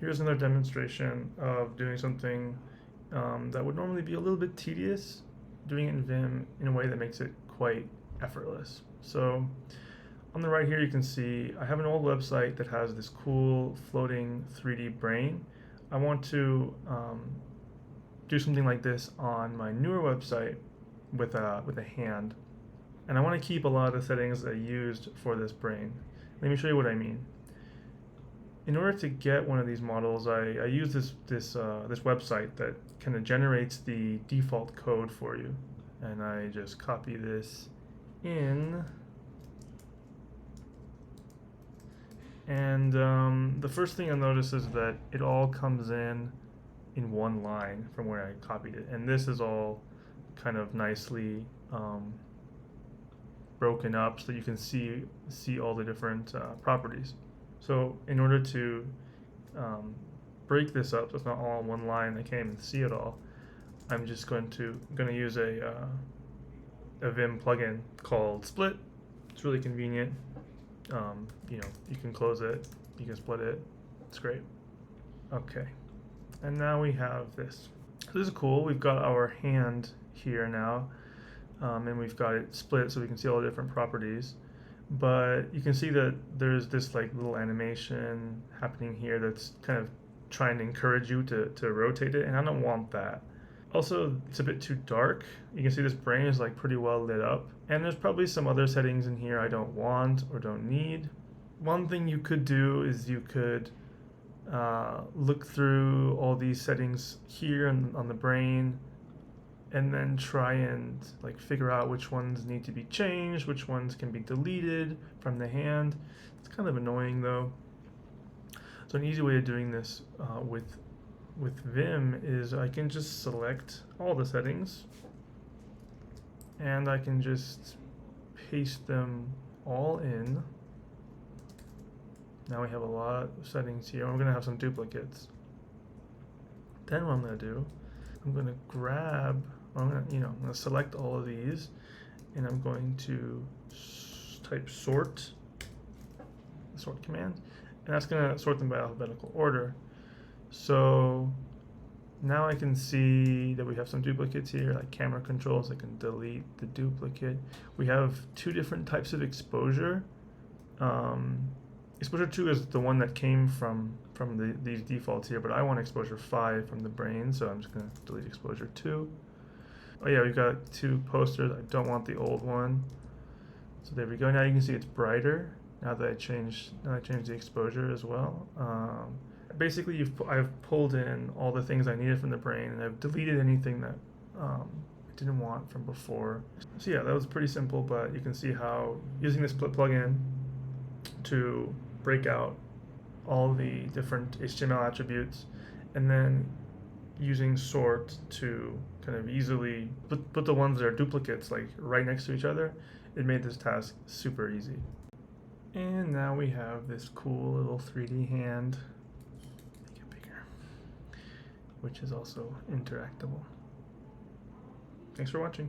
Here's another demonstration of doing something that would normally be a little bit tedious, doing it in Vim in a way that makes it quite effortless. So on the right here, you can see I have an old website that has this cool floating 3D brain. I want to do something like this on my newer website with a hand. And I want to keep a lot of the settings that I used for this brain. Let me show you what I mean. In order to get one of these models, I use this website that kind of generates the default code for you, and I just copy this in. And the first thing you'll notice is that it all comes in one line from where I copied it, and this is all kind of nicely broken up so that you can see all the different properties. So in order to break this up so it's not all in one line, I can't even see it all, I'm just going to use a Vim plugin called Split. It's really convenient. You can close it, you can split it. It's great. Okay, and now we have this. So this is cool. We've got our hand here now, and we've got it split so we can see all the different properties. But you can see that there's this like little animation happening here that's kind of trying to encourage you to rotate it, and I don't want that. Also, it's a bit too dark. You can see this brain is like pretty well lit up, and there's probably some other settings in here I don't want or don't need. One thing you could do is you could look through all these settings here on the brain, and then try and like figure out which ones need to be changed, which ones can be deleted from the hand. It's kind of annoying though. So an easy way of doing this with Vim is I can just select all the settings and I can just paste them all in. Now we have a lot of settings here, and we're gonna have some duplicates. Then what I'm gonna do, I'm gonna grab, I'm gonna select all of these, and I'm going to type sort, the sort command, and that's gonna sort them by alphabetical order. So now I can see that we have some duplicates here, like camera controls. I can delete the duplicate. We have two different types of exposure. Exposure 2 is the one that came from these defaults here, but I want exposure 5 from the brain, so I'm just going to delete exposure 2. Oh yeah, we've got two posters. I don't want the old one. So there we go. Now you can see it's brighter now that I changed the exposure as well. Basically, I've pulled in all the things I needed from the brain, and I've deleted anything that I didn't want from before. So yeah, that was pretty simple, but you can see how using this Split plugin to break out all the different HTML attributes, and then using sort to kind of easily put the ones that are duplicates like right next to each other, it made this task super easy. And now we have this cool little 3D hand, make it bigger, which is also interactable. Thanks for watching.